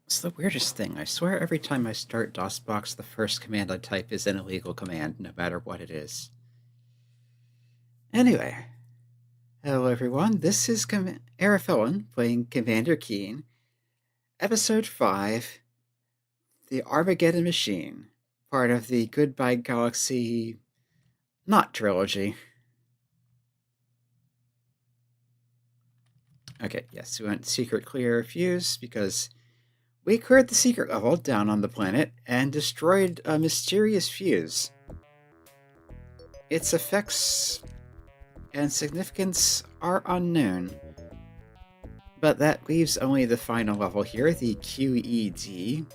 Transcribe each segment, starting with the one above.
It's the weirdest thing. I swear every time I start DOSBox, the first command I type is an illegal command, no matter what it is. Anyway, hello everyone, this is Arafellin playing Commander Keen, Episode 5, The Armageddon Machine, part of the Goodbye Galaxy not trilogy. Okay, yes, we went secret clear fuse because we cleared the secret level down on the planet and destroyed a mysterious fuse. Its effects and significance are unknown, but that leaves only the final level here, the QED,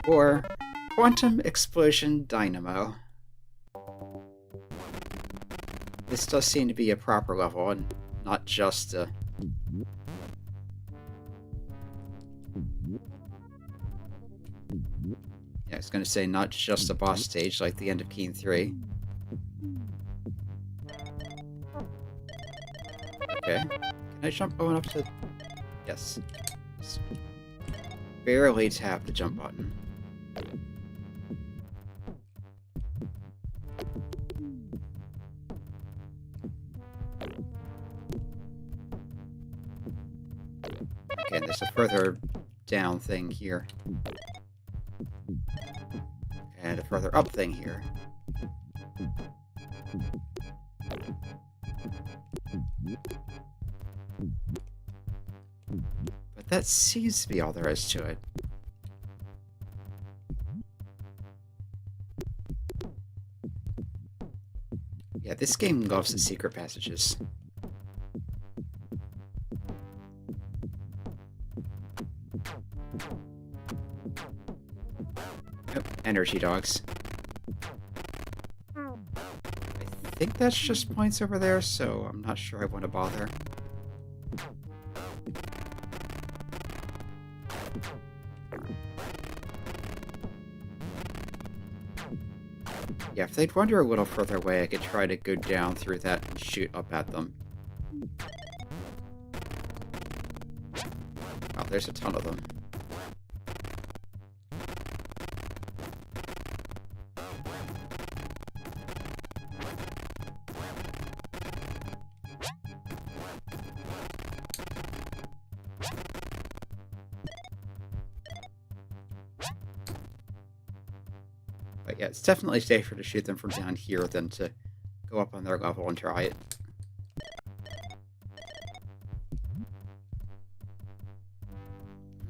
or Quantum Explosion Dynamo. This does seem to be a proper level and not just a... Yeah, I was going to say not just a boss stage like the end of Keen 3. Okay. Can I jump going up to... Yes. Just barely tap the jump button. Okay, and there's a further down thing here. And a further up thing here. But that seems to be all there is to it. Yeah, this game loves the secret passages. Oh, energy dogs. I think that's just points over there, so I'm not sure I want to bother. Yeah, if they'd wander a little further away, I could try to go down through that and shoot up at them. Wow, there's a ton of them. But yeah, it's definitely safer to shoot them from down here than to go up on their level and try it.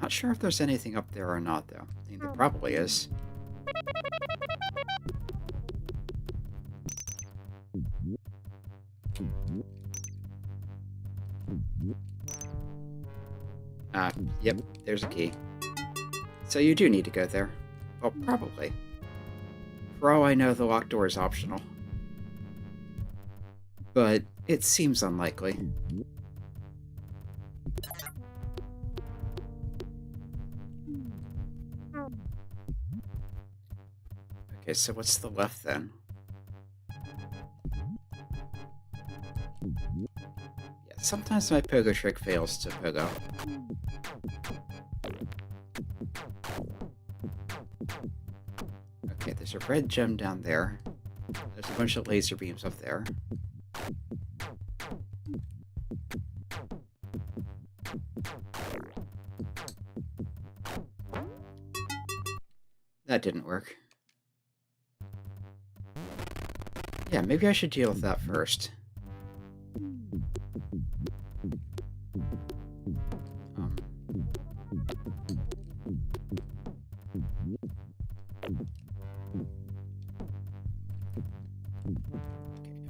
Not sure if there's anything up there or not, though. I mean, there probably is. Yep, there's a key. So you do need to go there. Well, probably. For all I know, the locked door is optional. But it seems unlikely. Okay, so what's the left then? Yeah, sometimes my pogo trick fails to pogo. Okay, there's a red gem down there. There's a bunch of laser beams up there. That didn't work. Yeah, maybe I should deal with that first.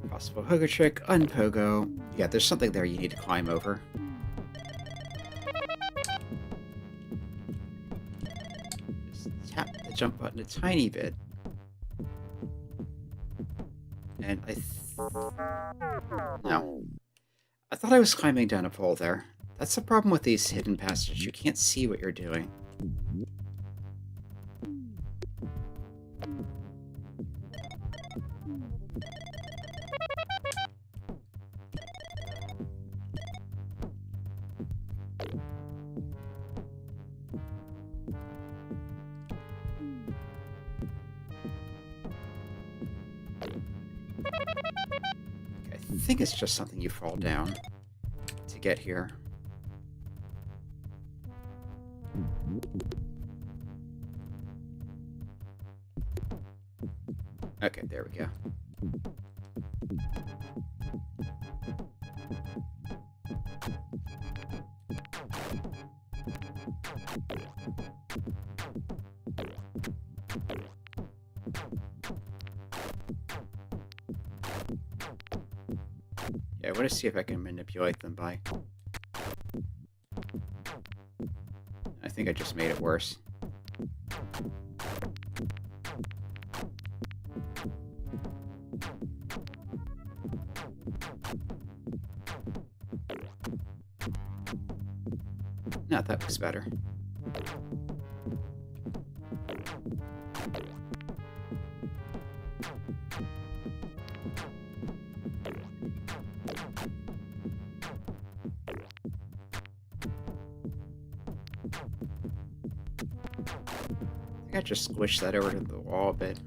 Possible pogo trick, unpogo. Yeah, there's something there you need to climb over. Just tap the jump button a tiny bit. And no. I thought I was climbing down a pole there. That's the problem with these hidden passages. You can't see what you're doing. think it's just something you fall down to get here. Okay, there we go. Yeah, I want to see if I can manipulate them by... I think I just made it worse. No, that looks better. I just squished that over to the wall a bit.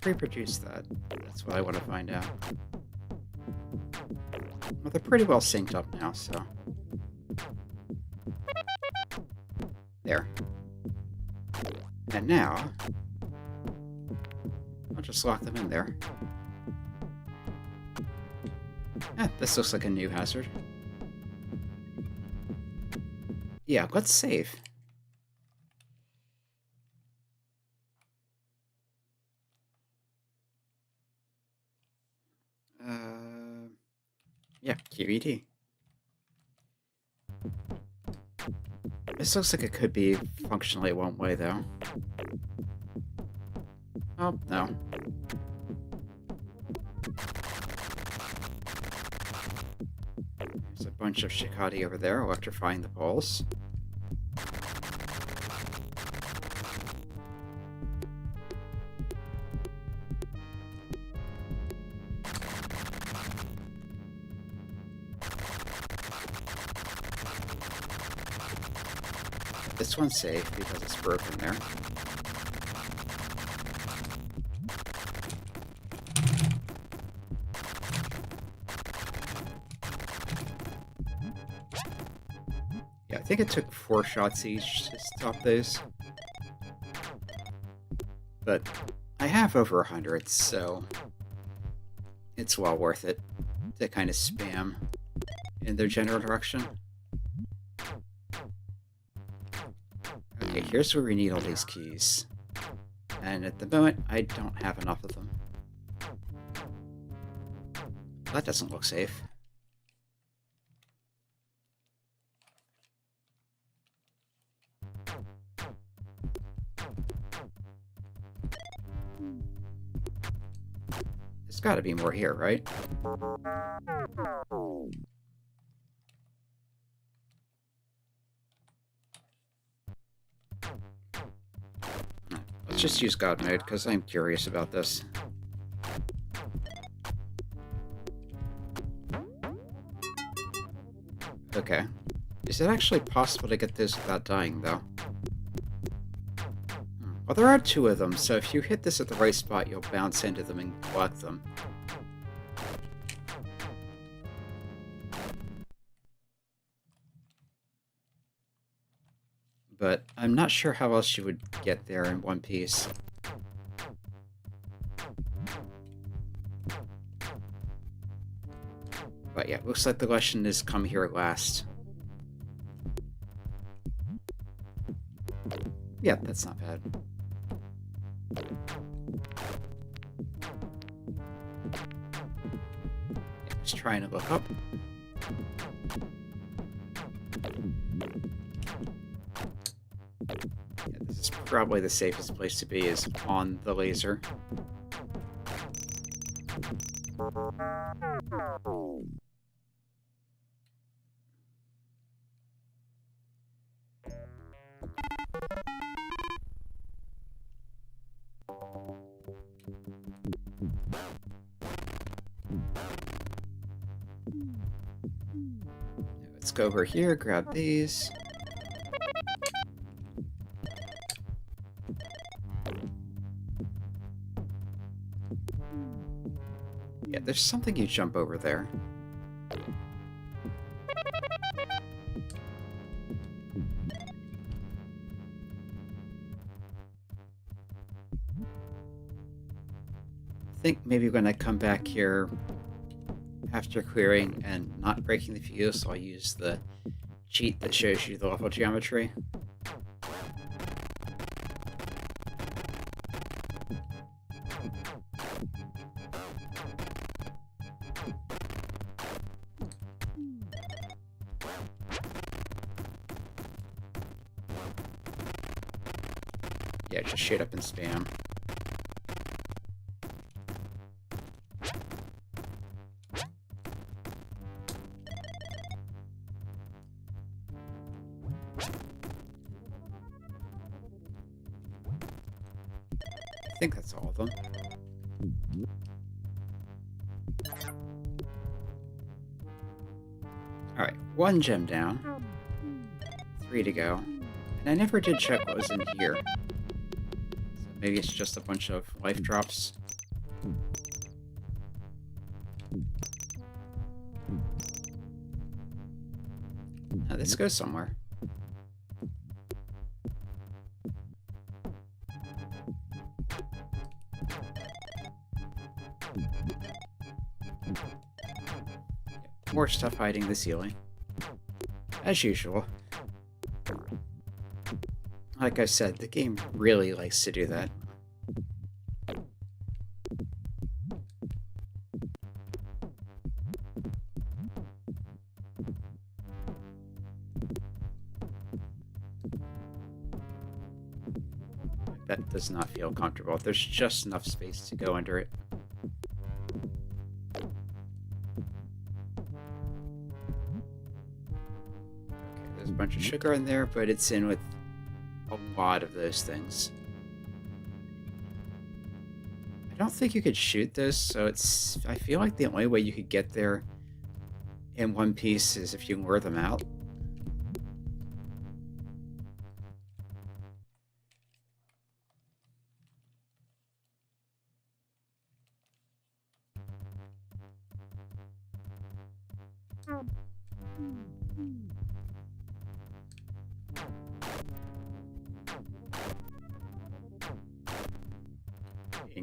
Reproduce that. That's what I want to find out. Well, they're pretty well synced up now, so... There. And now... I'll just lock them in there. This looks like a new hazard. Yeah, let's save. Yeah, QED. This looks like it could be functionally one way, though. Oh, no. There's a bunch of Shikadi over there electrifying the poles. This one's safe because it's broken there. Yeah, I think it took 4 shots each to stop those. But I have over 100, so it's well worth it to kind of spam in their general direction. Okay, here's where we need all these keys. And at the moment, I don't have enough of them. That doesn't look safe. There's gotta be more here, right? Let's just use God mode, because I'm curious about this. Okay. Is it actually possible to get this without dying, though? Well, there are 2 of them, so if you hit this at the right spot, you'll bounce into them and collect them. But I'm not sure how else you would get there in one piece. But yeah, looks like the question is come here last. Yeah, that's not bad. Yeah, just trying to look up. Yeah, this is probably the safest place to be, is on the laser. Let's go over here, grab these. Yeah, there's something you jump over there. I think maybe when I come back here after clearing and not breaking the fuse, I'll use the cheat that shows you the level geometry. Yeah, just shoot up and spam. I think that's all of them. Alright, 1 gem down. 3 to go. And I never did check what was in here. So maybe it's just a bunch of life drops. Now this goes somewhere. More stuff hiding the ceiling. As usual. Like I said, the game really likes to do that. That does not feel comfortable. There's just enough space to go under it. There's a bunch of sugar in there, but it's in with a lot of those things. I don't think you could shoot this, so it's... I feel like the only way you could get there in one piece is if you lure them out.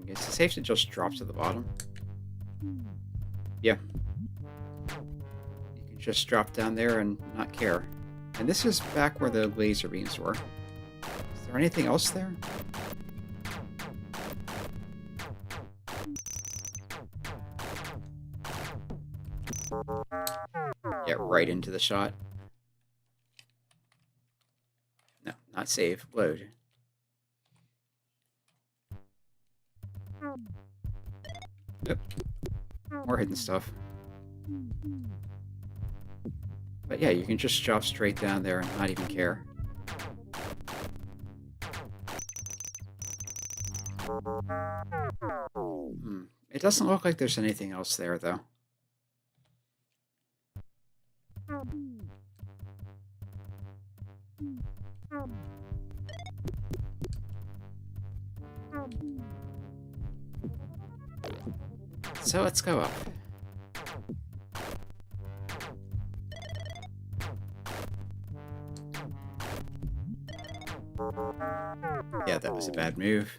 Is it safe to just drop to the bottom? Yeah. You can just drop down there and not care. And this is back where the laser beams were. Is there anything else there? Yeah, right into the shot. No, not save. Load. Yep. More hidden stuff. But yeah, you can just drop straight down there and not even care. It doesn't look like there's anything else there, though. So let's go up. Yeah, that was a bad move.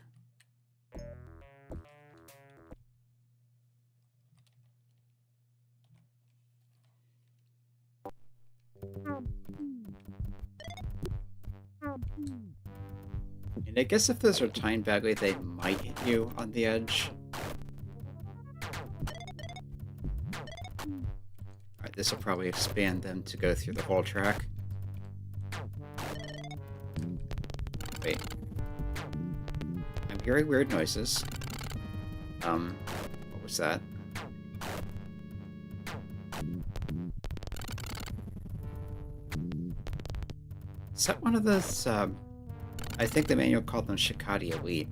And I guess if those are timed badly, they might hit you on the edge. Alright, this will probably expand them to go through the whole track. Wait. I'm hearing weird noises. What was that? Is that one of those, I think the manual called them Shikadi Elite.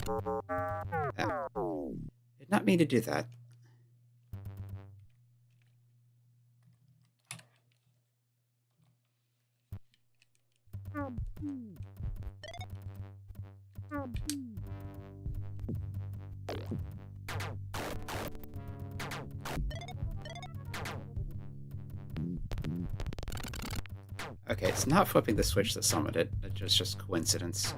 Oh. Did not mean to do that. Okay, it's not flipping the switch that summoned it. It was just coincidence.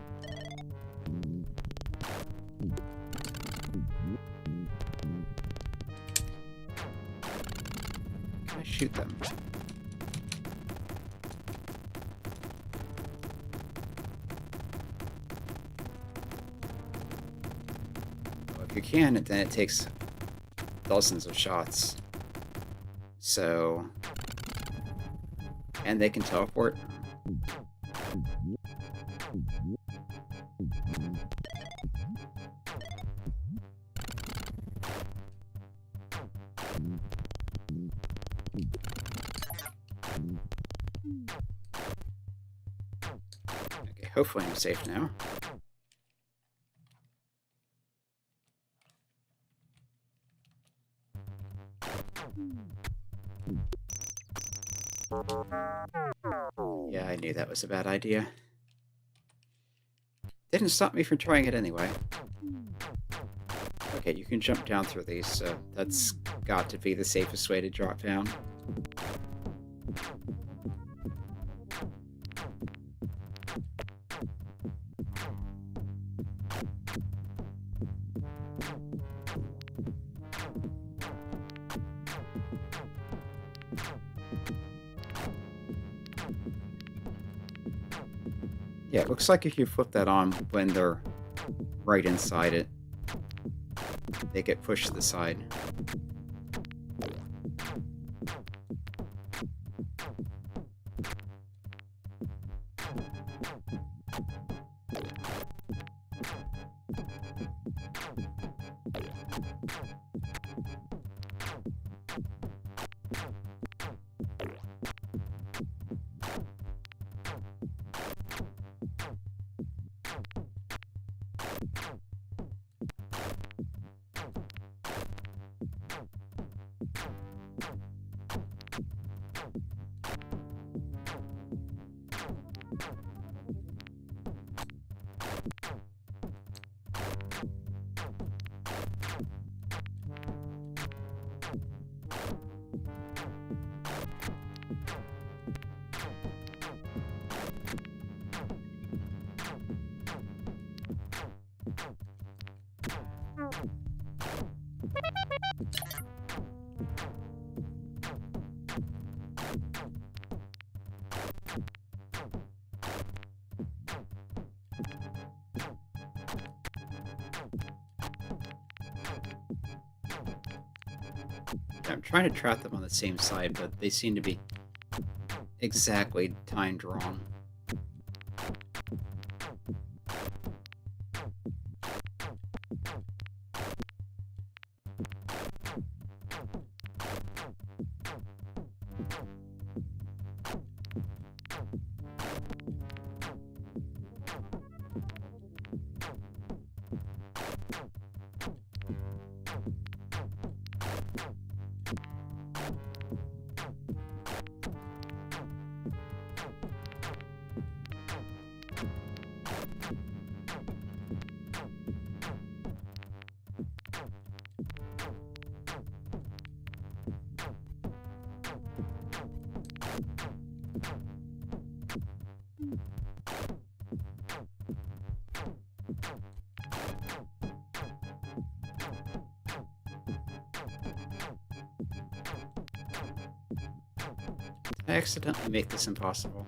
Can I shoot them? Well, if you can, then it takes dozens of shots. So... And they can teleport. Okay, hopefully I'm safe now. Yeah, I knew that was a bad idea. Didn't stop me from trying it anyway. Okay, you can jump down through these, so that's got to be the safest way to drop down. Yeah, it looks like if you flip that on when they're right inside it, they get pushed to the side. I'm trying to trap them on the same side, but they seem to be exactly timed wrong. I accidentally make this impossible.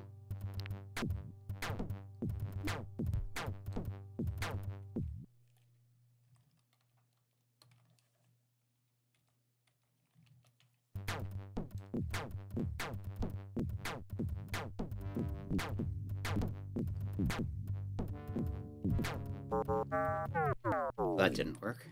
That didn't work.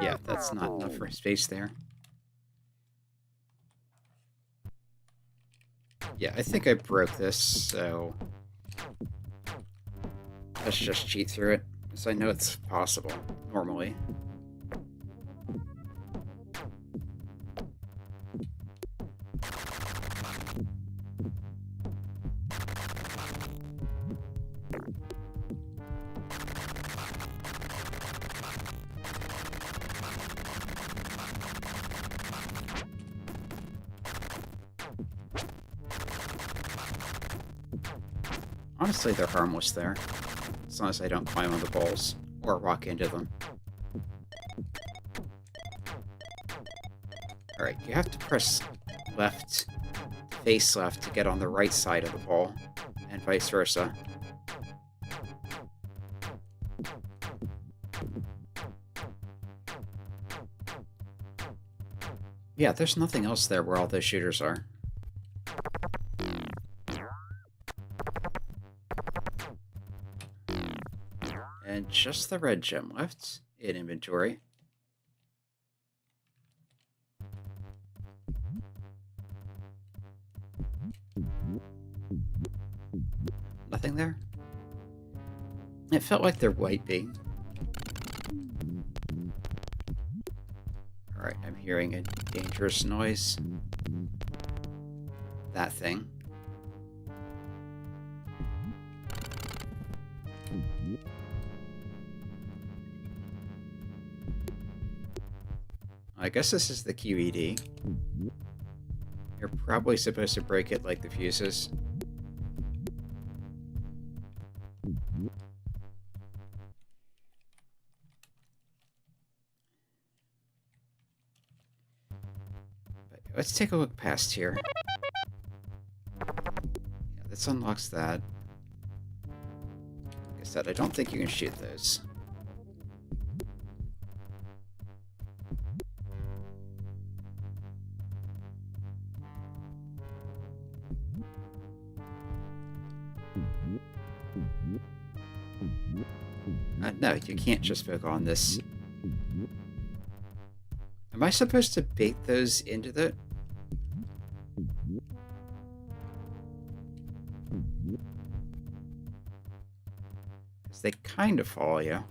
Yeah, that's not enough for space there. Yeah, I think I broke this, so let's just cheat through it, because I know it's possible, normally. Honestly, they're harmless there, as long as I don't climb on the balls or walk into them. Alright, you have to press left, face left, to get on the right side of the ball, and vice versa. Yeah, there's nothing else there where all those shooters are. And just the red gem left in inventory. Nothing there? It felt like there might be. Alright, I'm hearing a dangerous noise. That thing. I guess this is the QED. You're probably supposed to break it like the fuses. But let's take a look past here. Yeah, this unlocks that. Like I said, I don't think you can shoot those. No, you can't just poke on this. Am I supposed to bait those into the... Because they kind of follow you.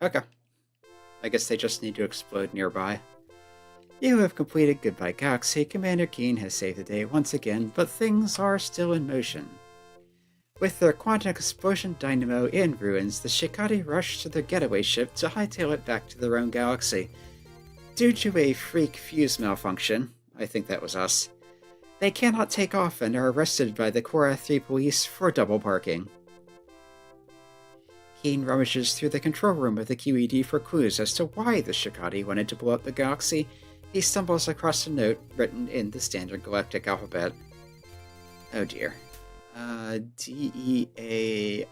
Okay. I guess they just need to explode nearby. You have completed Goodbye Galaxy. Commander Keen has saved the day once again, but things are still in motion. With their Quantum Explosion Dynamo in ruins, the Shikadi rush to their getaway ship to hightail it back to their own galaxy. Due to a freak fuse malfunction, I think that was us, they cannot take off and are arrested by the Korra 3 police for double parking. Keen rummages through the control room of the QED for clues as to why the Shikadi wanted to blow up the galaxy. He stumbles across a note written in the standard galactic alphabet. Oh dear. D-E-A-R...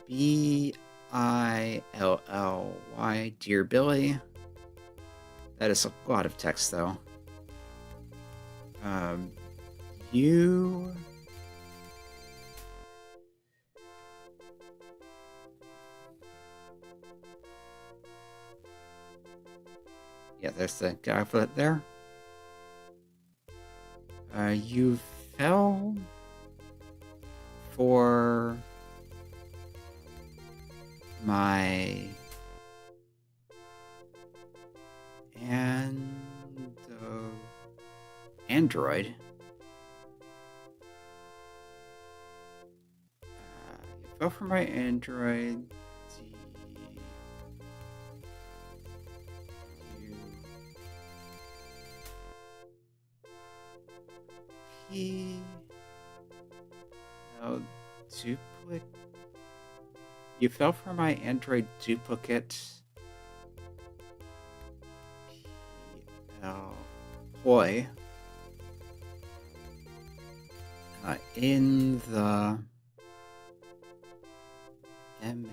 B-I-L-L-Y. Dear Billy. That is a lot of text, though. You... Yeah, there's the alphabet there. You fell for my Android. You fell for my Android. No, duplicate. You fell for my Android duplicate. Ploy. In the MAN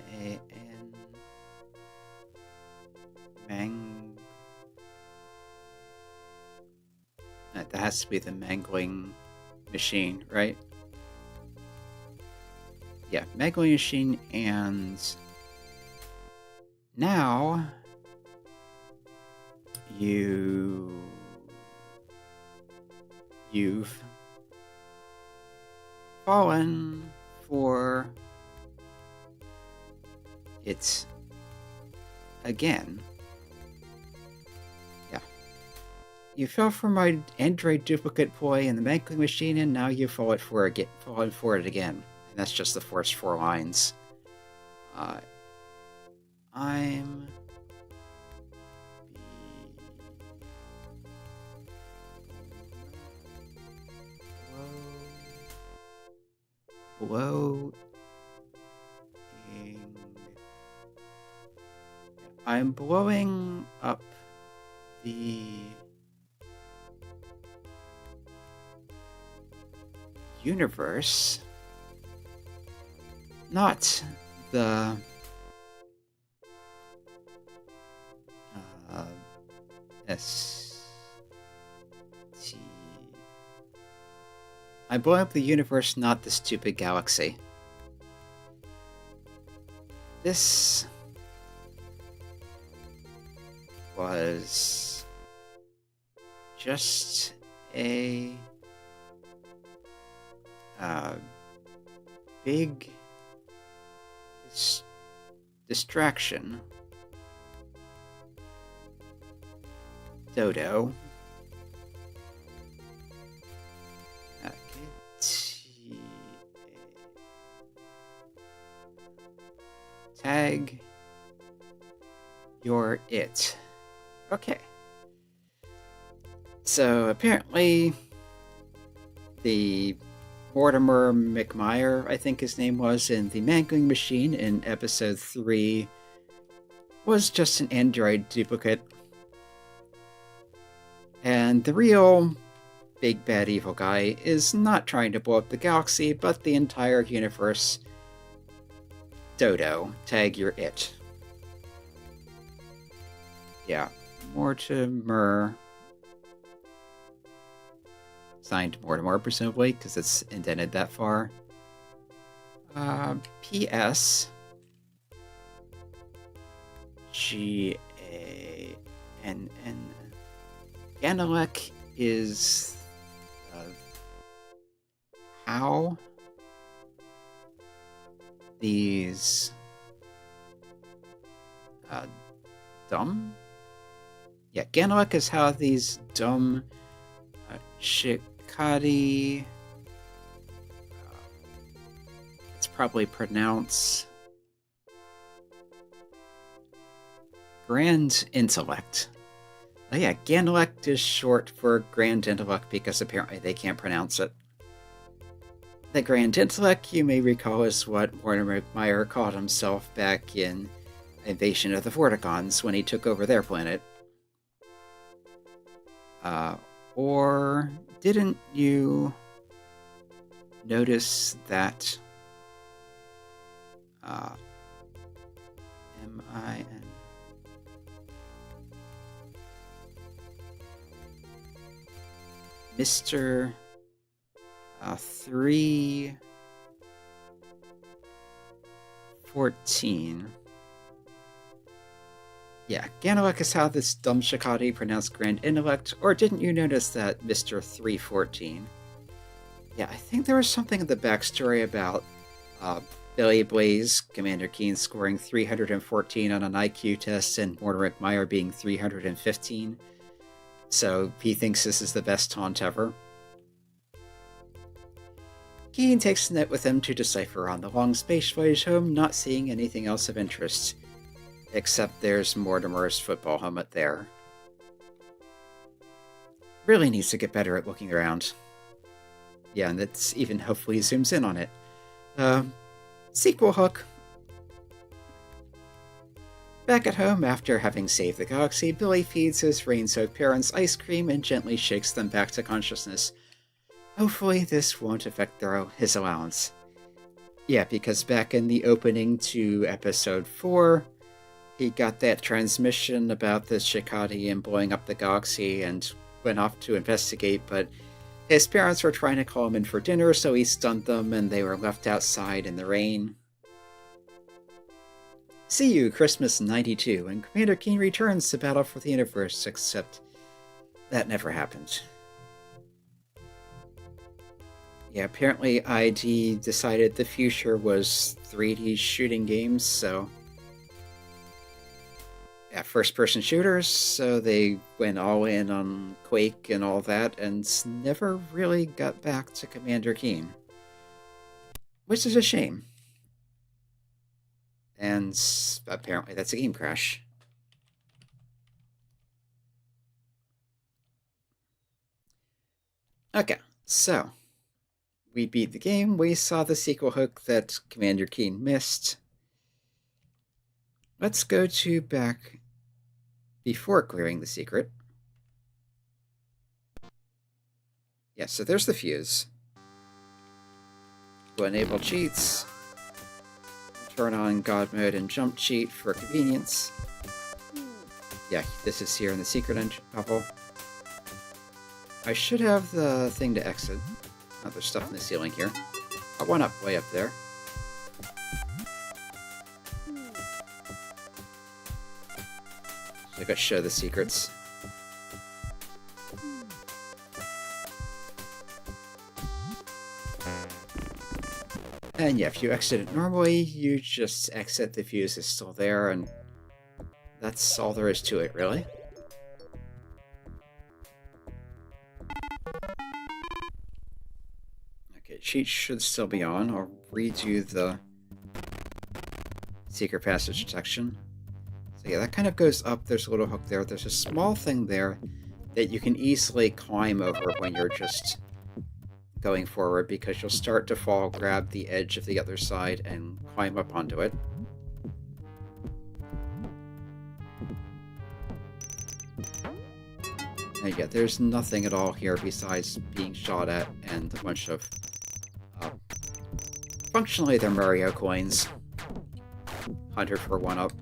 That has to be the mangling machine, right? Yeah, mangling machine, and now you've fallen for it again. Yeah. You fell for my android duplicate ploy in the mangling machine, and now you've fallen for it again. And that's just the first 4 lines. I'm I'm blowing up the universe, not the I'm blowing up the universe, not the stupid galaxy. This was just a big distraction. Dodo. Tag your it. Okay. So apparently the Mortimer McMire, I think his name was, in the mangling machine in episode 3 was just an android duplicate. And the real big bad evil guy is not trying to blow up the galaxy, but the entire universe. Dodo, tag your it. Yeah, Mortimer. Signed Mortimer, presumably, because it's indented that far. P.S. G-A-N-N. Ganalek is how these dumb? Yeah, Ganalek is how these dumb Shikadi, it's probably pronounced Grand Intellect. Oh yeah, Ganalek is short for Grand Intellect because apparently they can't pronounce it. The Grand Intellect, you may recall, is what Mortimer McMire called himself back in Invasion of the Vorticons when he took over their planet. Or didn't you notice that M-I-N Mr. 314. Yeah, Ganalek is how this dumb Shikadi pronounced Grand Intellect, or didn't you notice that Mr. 314? Yeah, I think there was something in the backstory about Billy Blaze, Commander Keen, scoring 314 on an IQ test and Mortimer McMire being 315. So he thinks this is the best taunt ever. Keen takes the net with him to decipher on the long space voyage home, not seeing anything else of interest. Except there's Mortimer's football helmet there. Really needs to get better at looking around. Yeah, and that's even hopefully zooms in on it. Sequel hook. Back at home, after having saved the galaxy, Billy feeds his rain-soaked parents ice cream and gently shakes them back to consciousness. Hopefully this won't affect his allowance. Yeah, because back in the opening to episode 4, he got that transmission about the Shikadi and blowing up the galaxy and went off to investigate, but his parents were trying to call him in for dinner, so he stunned them and they were left outside in the rain. See you, Christmas 92, and Commander Keen returns to battle for the universe, except that never happened. Yeah, apparently ID decided the future was 3D shooting games, so... yeah, first-person shooters, so they went all in on Quake and all that, and never really got back to Commander Keen. Which is a shame. And apparently that's a game crash. Okay, so... we beat the game, we saw the sequel hook that Commander Keen missed. Let's go to back before clearing the secret. Yeah, so there's the fuse. We'll enable cheats. Turn on God mode and jump cheat for convenience. Yeah, this is here in the secret level. I should have the thing to exit. Oh, there's stuff in the ceiling here. Oh, one up, way up there. I gotta show the secrets. And yeah, if you exit it normally, you just exit, the fuse is still there, and that's all there is to it, really. Okay, cheat should still be on. I'll redo the secret passage detection. So yeah, that kind of goes up. There's a little hook there. There's a small thing there that you can easily climb over when you're just going forward, because you'll start to fall, grab the edge of the other side, and climb up onto it. And yeah, there's nothing at all here besides being shot at and a bunch of... functionally, they're Mario coins. 100 for 1-up.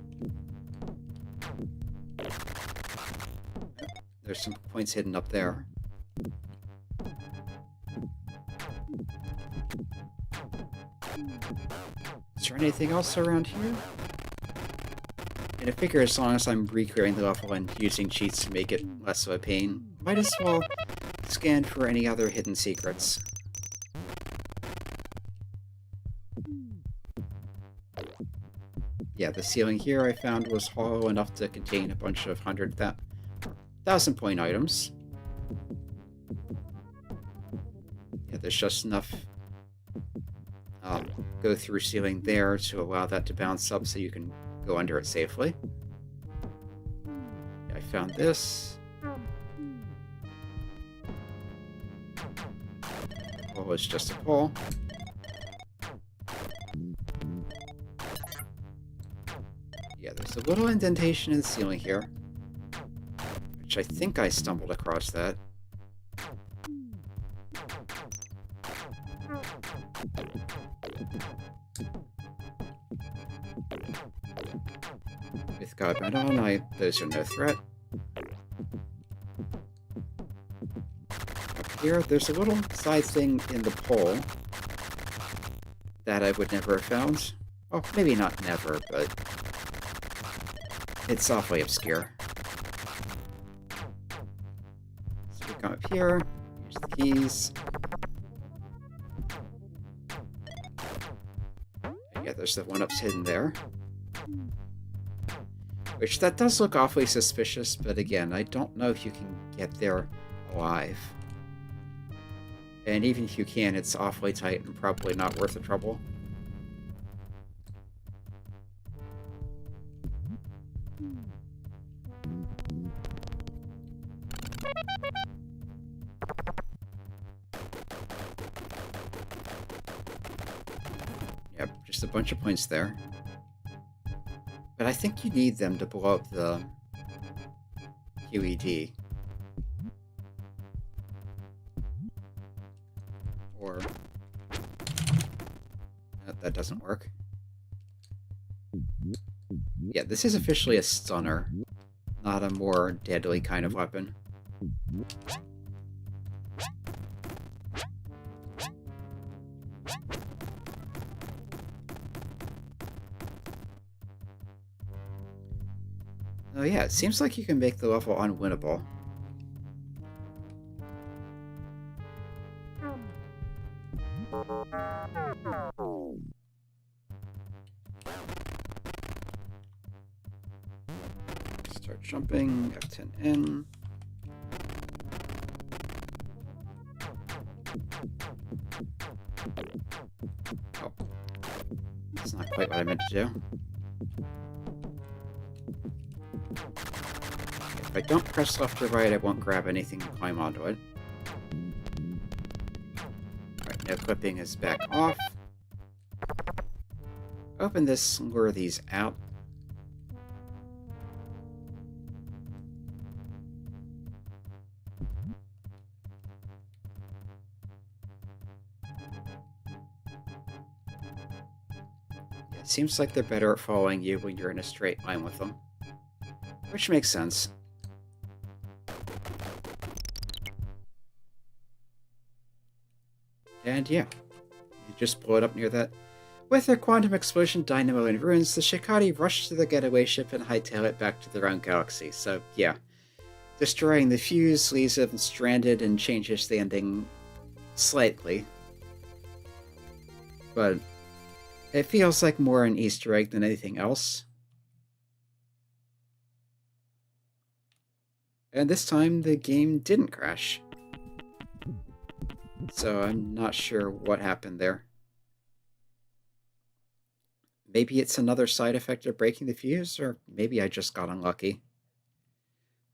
There's some points hidden up there. Is there anything else around here? And I figure as long as I'm re-clearing the level and using cheats to make it less of a pain, might as well scan for any other hidden secrets. Yeah, the ceiling here I found was hollow enough to contain a bunch of 100,000 point items. Yeah, there's just enough go through ceiling there to allow that to bounce up so you can go under it safely. Yeah, I found this. Well, it's just a pole. Yeah, there's a little indentation in the ceiling here, which I think I stumbled across that. With God mode on, those are no threat. Up here, there's a little side thing in the pole that I would never have found. Well, maybe not never, but it's awfully obscure. So we come up here, use the keys. And yeah, there's the 1-ups hidden there. Which, that does look awfully suspicious, but again, I don't know if you can get there alive. And even if you can, it's awfully tight and probably not worth the trouble. Yep, just a bunch of points there. But I think you need them to blow up the QED. Or... that doesn't work. Yeah, this is officially a stunner, not a more deadly kind of weapon. Oh yeah, it seems like you can make the level unwinnable. Start jumping, F10 in. Oh, that's not quite what I meant to do. If I don't press left or right, I won't grab anything and climb onto it. Alright, now clipping is back off. Open this, lure these out. It seems like they're better at following you when you're in a straight line with them. Which makes sense. And yeah, you just blow it up near that. With their Quantum Explosion Dynamo in ruins, the Shikadi rush to the getaway ship and hightail it back to their own galaxy. So yeah, destroying the fuse leaves them stranded and changes the ending slightly. But it feels like more an Easter egg than anything else. And this time the game didn't crash. So I'm not sure what happened there. Maybe it's another side effect of breaking the fuse, or maybe I just got unlucky.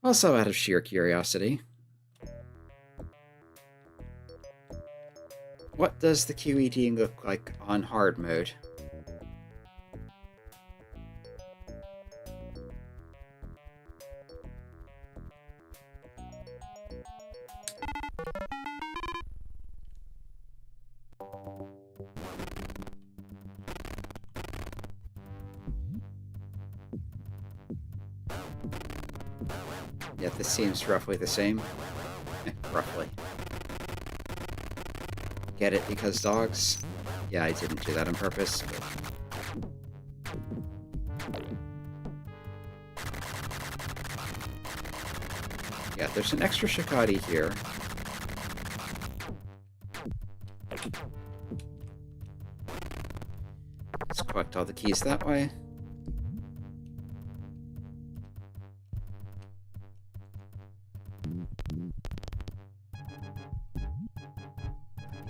Also out of sheer curiosity. What does the QED look like on hard mode? Yeah, this seems roughly the same. Roughly. Get it because dogs? Yeah, I didn't do that on purpose. But... yeah, there's an extra Shikadi here. Let's collect all the keys that way.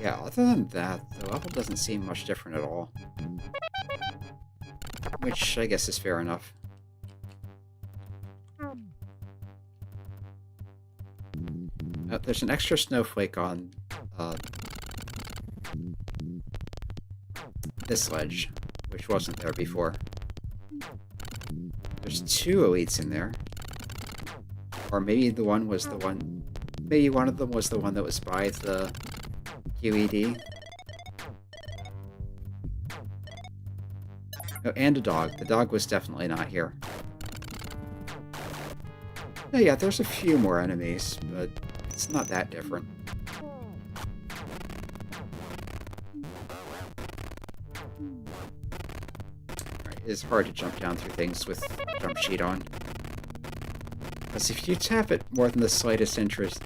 Yeah, other than that, the level doesn't seem much different at all. Which I guess is fair enough. There's an extra snowflake on this ledge, which wasn't there before. There's 2 elites in there. Or maybe the one was the one... maybe one of them was the one that was by the QED. Oh, and a dog. The dog was definitely not here. Oh, yeah, there's a few more enemies, but it's not that different. Right, it's hard to jump down through things with jump sheet on. Because if you tap it more than the slightest interest,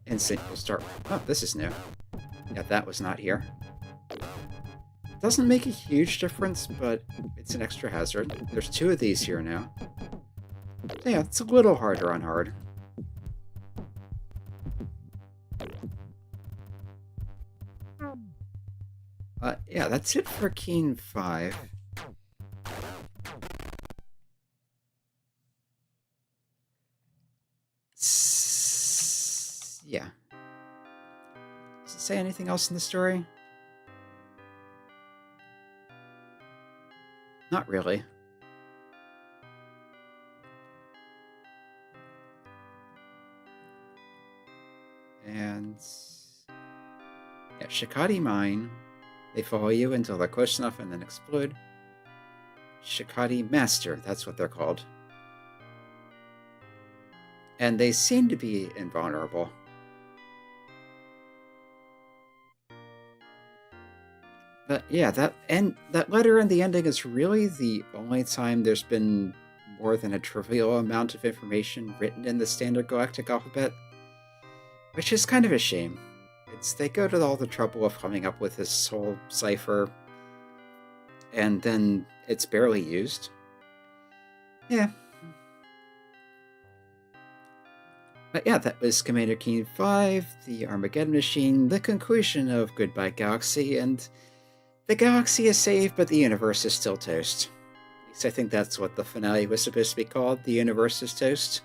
instant, you'll start... oh, this is new. Yeah, that was not here. Doesn't make a huge difference, but it's an extra hazard. There's 2 of these here now. So yeah, it's a little harder on hard. Yeah, that's it for Keen 5. Yeah. Does it say anything else in the story? Not really. And... yeah, Shikadi mine. They follow you until they're close enough and then explode. Shikadi Master, that's what they're called. And they seem to be invulnerable. But yeah, that letter in the ending is really the only time there's been more than a trivial amount of information written in the standard galactic alphabet, which is kind of a shame. They go to all the trouble of coming up with this whole cipher, and then it's barely used. Yeah. But yeah, that was Commander Keen 5, the Armageddon machine, the conclusion of Goodbye Galaxy, and the galaxy is saved, but the universe is still toast. At least I think that's what the finale was supposed to be called, the universe is toast.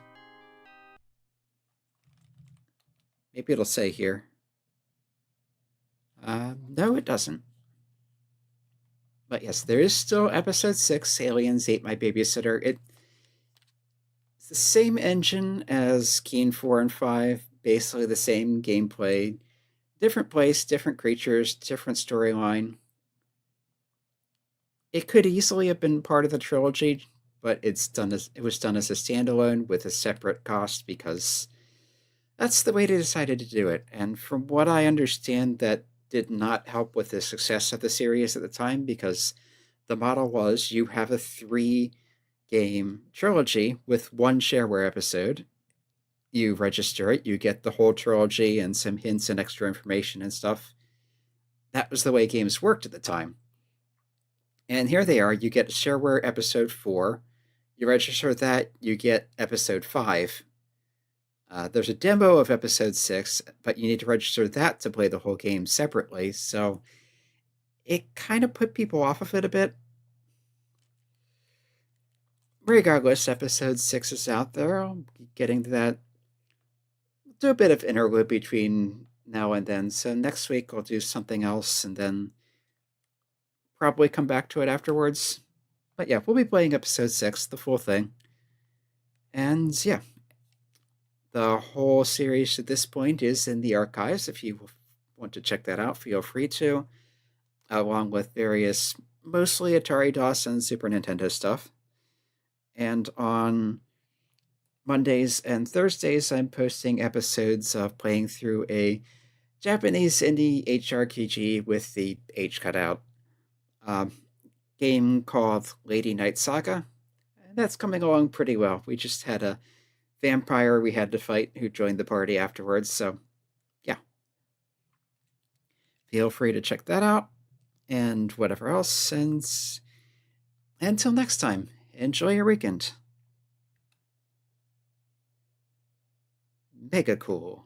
Maybe it'll say here. No, it doesn't. But yes, there is still episode 6, Aliens Ate My Babysitter. It's the same engine as Keen 4 and 5, basically the same gameplay, different place, different creatures, different storyline. It could easily have been part of the trilogy, but it was done as a standalone with a separate cost because that's the way they decided to do it. And from what I understand, that did not help with the success of the series at the time, because the model was you have a 3-game trilogy with one shareware episode. You register it, you get the whole trilogy and some hints and extra information and stuff. That was the way games worked at the time. And here they are, you get shareware episode 4, you register that, you get episode 5. There's a demo of episode 6, but you need to register that to play the whole game separately, so it kind of put people off of it a bit. Regardless, episode 6 is out there. I'll be getting to that. Do a bit of interlude between now and then, so next week I'll do something else and then probably come back to it afterwards. But yeah, we'll be playing episode 6, the full thing. And yeah, the whole series at this point is in the archives. If you want to check that out, feel free to, along with various, mostly Atari-DOS and Super Nintendo stuff. And on Mondays and Thursdays, I'm posting episodes of playing through a Japanese indie HRPG with the H cut out. Game called Lady Night Saga. And that's coming along pretty well. We just had a vampire we had to fight who joined the party afterwards, so yeah. Feel free to check that out, and whatever else, and until next time, enjoy your weekend. Mega cool.